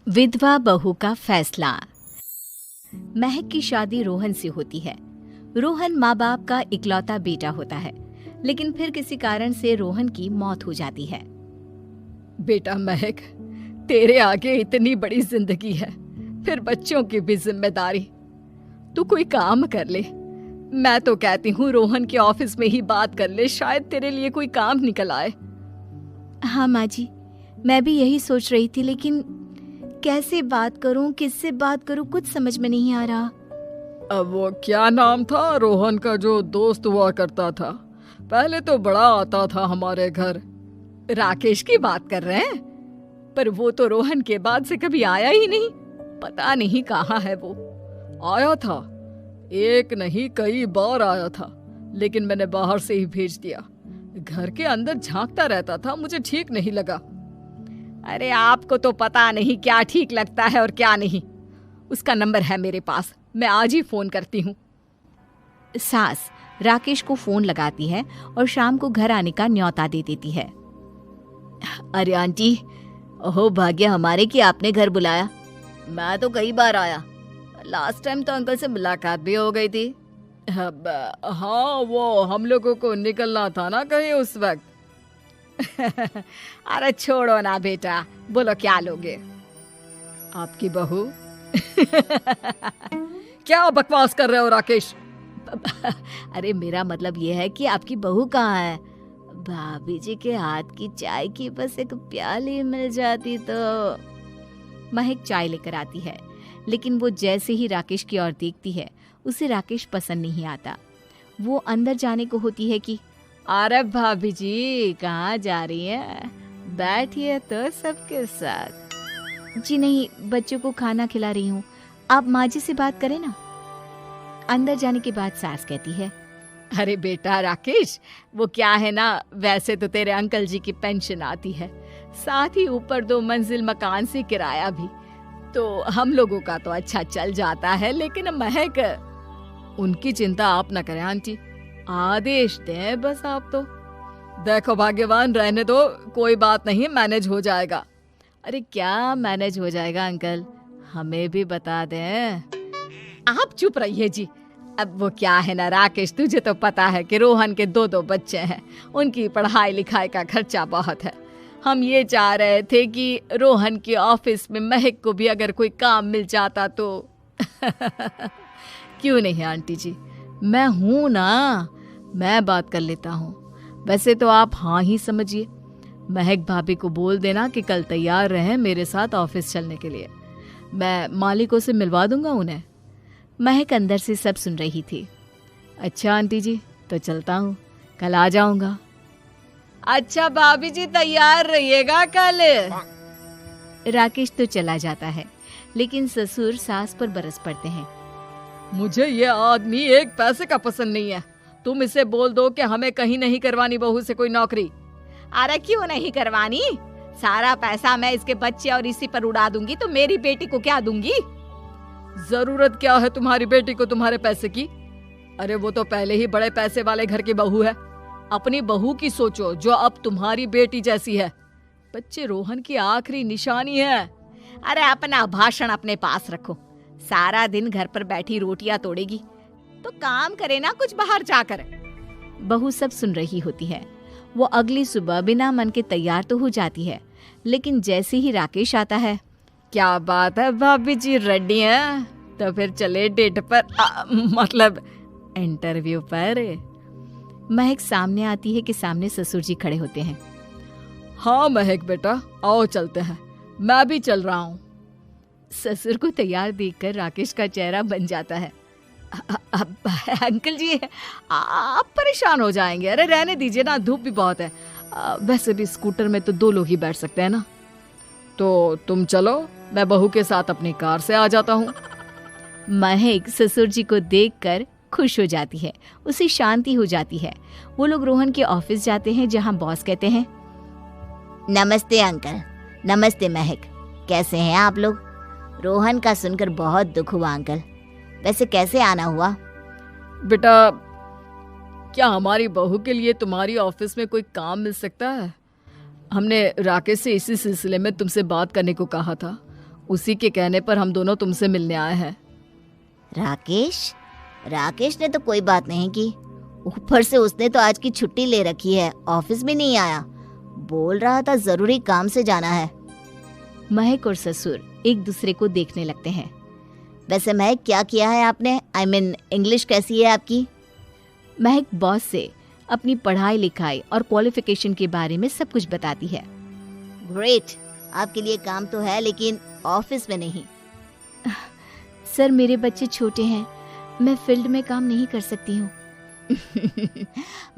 विधवा बहू का फैसला। महक की शादी रोहन से होती है। रोहन माँ बाप का इकलौता बेटा होता है, लेकिन फिर किसी कारण से रोहन की मौत हो जाती है। बेटा महक, तेरे आगे इतनी बड़ी जिंदगी है, फिर बच्चों की भी जिम्मेदारी। तू कोई काम कर ले। मैं तो कहती हूँ रोहन के ऑफिस में ही बात कर ले, शायद तेरे लिए कोई काम निकल आए। हाँ माँ जी, मैं भी यही सोच रही थी, लेकिन कैसे बात करूं, किससे बात करूं, कुछ समझ में नहीं आ रहा। अब वो क्या नाम था रोहन का जो दोस्त हुआ करता था, पहले तो बड़ा आता था हमारे घर। राकेश की बात कर रहे हैं? पर वो तो रोहन के बाद से कभी आया ही नहीं, पता नहीं कहाँ है वो। आया था, एक नहीं कई बार आया था, लेकिन मैंने बाहर से ही भेज दिया। घर के अंदर झांकता रहता था, मुझे ठीक नहीं लगा। अरे आपको तो पता नहीं क्या ठीक लगता है और क्या नहीं। उसका नंबर है मेरे पास, मैं आज ही फोन करती हूँ। सास राकेश को फोन लगाती है और शाम को घर आने का न्योता दे देती है। अरे आंटी, ओहो भाग्य हमारे कि आपने घर बुलाया। मैं तो कई बार आया, लास्ट टाइम तो अंकल से मुलाकात भी हो गई थी। हाँ, वो हम लोगों को निकलना था ना कहीं उस वक्त। अरे छोड़ो ना बेटा, बोलो क्या लोगे? आपकी बहू। क्या बकवास कर रहे हो राकेश? अरे मेरा मतलब ये है कि आपकी बहू कहाँ है? भाभी जी के हाथ की चाय की बस एक प्याली मिल जाती तो। महक चाय लेकर आती है, लेकिन वो जैसे ही राकेश की ओर देखती है, उसे राकेश पसंद नहीं आता। वो अंदर जाने को होती है कि अरे भाभी जी कहाँ जा रही हैं? बैठिए तो सबके साथ। जी नहीं, बच्चों को खाना खिला रही हूँ, आप माँ जी से बात करें ना। अंदर जाने के बाद सास कहती है, अरे बेटा राकेश, वो क्या है ना, वैसे तो तेरे अंकल जी की पेंशन आती है, साथ ही ऊपर 2 मंजिल मकान से किराया भी, तो हम लोगों का तो अच्छा चल जाता है। लेकिन महक, उनकी चिंता आप न करें आंटी, आदेश दें बस आप तो। देखो भाग्यवान, रहने दो, कोई बात नहीं, मैनेज हो जाएगा। अरे क्या मैनेज हो जाएगा अंकल, हमें भी बता दें। आप चुप रहिए जी। अब वो क्या है ना राकेश, तुझे तो पता है कि रोहन के 2 बच्चे हैं, उनकी पढ़ाई लिखाई का खर्चा बहुत है। हम ये चाह रहे थे कि रोहन के ऑफिस में महक को भी अगर कोई काम मिल जाता तो। क्यों नहीं आंटी जी, मैं हूं ना, मैं बात कर लेता हूँ। वैसे तो आप हाँ ही समझिए। महक भाभी को बोल देना कि कल तैयार रहें मेरे साथ ऑफिस चलने के लिए। मैं मालिकों से मिलवा दूंगा उन्हें। महक अंदर से सब सुन रही थी। अच्छा आंटी जी, तो चलता हूँ, कल आ जाऊंगा। अच्छा भाभी जी, तैयार रहिएगा कल। राकेश तो चला जाता है, लेकिन ससुर सास पर बरस पड़ते हैं। मुझे ये आदमी एक पैसे का पसंद नहीं है। तुम इसे बोल दो कि हमें कहीं नहीं करवानी बहू से कोई नौकरी। अरे क्यों नहीं करवानी? सारा पैसा मैं इसके बच्चे और इसी पर उड़ा दूंगी, तो मेरी बेटी को क्या दूंगी? जरूरत क्या है तुम्हारी बेटी को तुम्हारे पैसे की? अरे वो तो पहले ही बड़े पैसे वाले घर की बहू है। अपनी बहू की सोचो जो अब तुम्हारी बेटी जैसी है। बच्चे रोहन की आखिरी निशानी है। अरे अपना भाषण अपने पास रखो। सारा दिन घर पर बैठी रोटियां तोड़ेगी, तो काम करे ना कुछ बाहर जाकर। बहू सब सुन रही होती है। वो अगली सुबह बिना मन के तैयार तो हो जाती है, लेकिन जैसे ही राकेश आता है, क्या बात है भाभी जी, रेडी हैं? तो फिर चले डेट पर, मतलब इंटरव्यू पर। महक सामने आती है कि सामने ससुर जी खड़े होते हैं। हाँ महक बेटा, आओ चलते हैं, मैं भी चल रहा हूँ। ससुर को तैयार देखकर राकेश का चेहरा बन जाता है। अंकल जी, आप परेशान हो जाएंगे। अरे रहने दीजिए ना, धूप भी बहुत है। वैसे भी स्कूटर में तो 2 लोग ही बैठ सकते हैं ना। तो तुम चलो, मैं बहू के साथ अपनी कार से आ जाता हूँ। महक ससुर जी को देखकर खुश हो जाती है, उसे शांति हो जाती है। वो लोग रोहन के ऑफिस जाते हैं, जहाँ बॉस कहते हैं, नमस्ते अंकल। नमस्ते महक, कैसे हैं आप लोग? रोहन का सुनकर बहुत दुख हुआ अंकल। वैसे कैसे आना हुआ? बेटा, क्या हमारी बहू के लिए तुम्हारी ऑफिस में कोई काम मिल सकता है? हमने राकेश से इसी सिलसिले में तुमसे बात करने को कहा था। उसी के कहने पर हम दोनों तुमसे मिलने आए हैं। राकेश ने तो कोई बात नहीं की। ऊपर से उसने तो आज की छुट्टी ले रखी है, ऑफिस भी नहीं आया। बोल रहा था जरूरी काम से जाना है। महक और ससुर एक दूसरे को देखने लगते हैं। वैसे महक, क्या किया है आपने? इंग्लिश कैसी है आपकी? महक बॉस से अपनी पढ़ाई लिखाई और क्वालिफिकेशन के बारे में सब कुछ बताती है। ग्रेट, आपके लिए काम तो है लेकिन ऑफिस में नहीं। सर, मेरे बच्चे छोटे हैं, मैं फील्ड में काम नहीं कर सकती हूँ।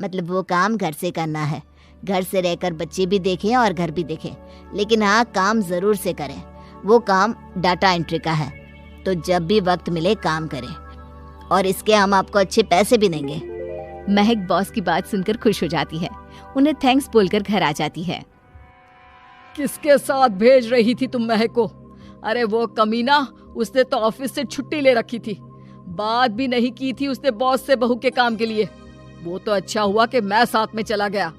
मतलब वो काम घर से करना है, घर से रहकर बच्चे भी देखें और घर भी देखें, लेकिन हाँ, काम जरूर से करें। वो काम डाटा एंट्री का है, तो जब भी वक्त मिले काम करें, और इसके हम आपको अच्छे पैसे भी देंगे। महक बॉस की बात सुनकर खुश हो जाती है, उन्हें थैंक्स बोलकर घर आ जाती है। किसके साथ भेज रही थी तुम महक को? अरे वो कमीना, उसने तो ऑफिस से छुट्टी ले रखी थी, बात भी नहीं की थी उसने बॉस से बहू के काम के लिए। वो तो अच्छा हुआ कि मैं साथ में चला गया।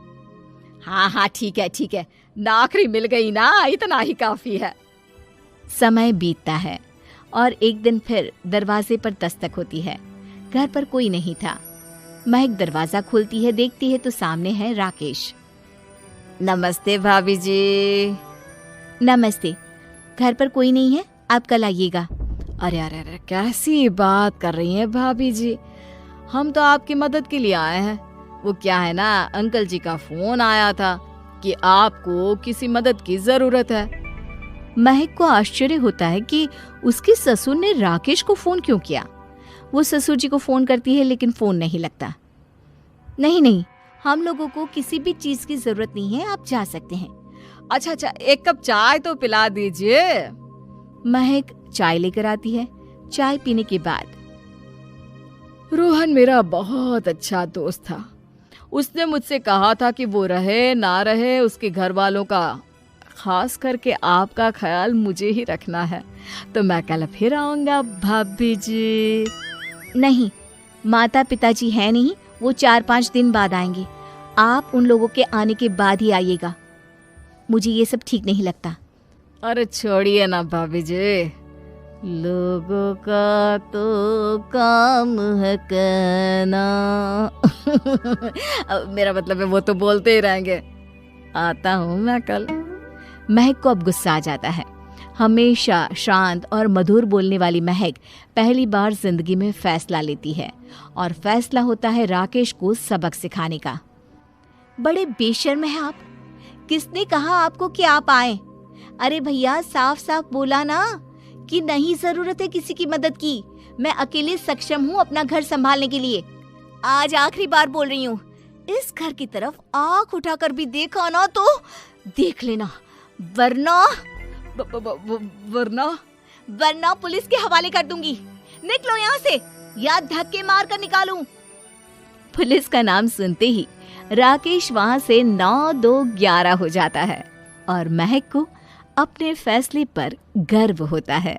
हाँ, ठीक है, नौकरी मिल गई ना, इतना ही काफी है। समय बीतता है और एक दिन फिर दरवाजे पर दस्तक होती है। घर पर कोई नहीं था। महक दरवाजा खोलती है, देखती है तो सामने है राकेश। नमस्ते भाभी जी। नमस्ते, घर पर कोई नहीं है, आप कल आइएगा। अरे, कैसी बात कर रही हैं भाभी जी, हम तो आपकी मदद के लिए आए हैं। वो क्या है ना, अंकल जी का फोन आया था कि आपको किसी मदद की जरूरत है। महक को आश्चर्य होता है कि उसके ससुर ने राकेश को फोन क्यों किया। वो ससुर जी को फोन करती है लेकिन फोन नहीं लगता। नहीं, हम लोगों को किसी भी चीज की जरूरत नहीं है, आप जा सकते हैं। अच्छा, एक कप चाय तो पिला दीजिए। महक चाय लेकर आती है। चाय पीने के बाद, रोहन मेरा बहुत अच्छा दोस्त था। उसने मुझसे कहा था कि वो रहे ना रहे, उसके घर वालों का, खास करके आपका ख्याल मुझे ही रखना है। तो मैं कल फिर आऊंगा भाभी जी। नहीं, माता पिताजी है नहीं, वो 4-5 दिन बाद आएंगे। आप उन लोगों के आने के बाद ही आइएगा। मुझे ये सब ठीक नहीं लगता। अरे छोड़िए ना भाभी जी, लोगों का तो काम है कहना। मेरा मतलब है वो तो बोलते ही रहेंगे। आता हूँ मैं कल। महक को अब गुस्सा आ जाता है। हमेशा शांत और मधुर बोलने वाली महक पहली बार जिंदगी में फैसला लेती है, और फैसला होता है राकेश को सबक सिखाने का। बड़े बेशर्म हैं आप। किसने कहा आपको कि आप आए? अरे भैया, साफ साफ बोला ना कि नहीं जरूरत है किसी की मदद की। मैं अकेले सक्षम हूँ अपना घर संभालने के लिए। आज आखिरी बार बोल रही हूँ, इस घर की तरफ आंख उठाकर भी देखा ना तो देख लेना, वरना वरना पुलिस के हवाले कर दूंगी। निकलो यहाँ से, या धक्के मार कर निकालूं। पुलिस का नाम सुनते ही राकेश वहां से 9-2-11 हो जाता है, और महक को अपने फैसले पर गर्व होता है।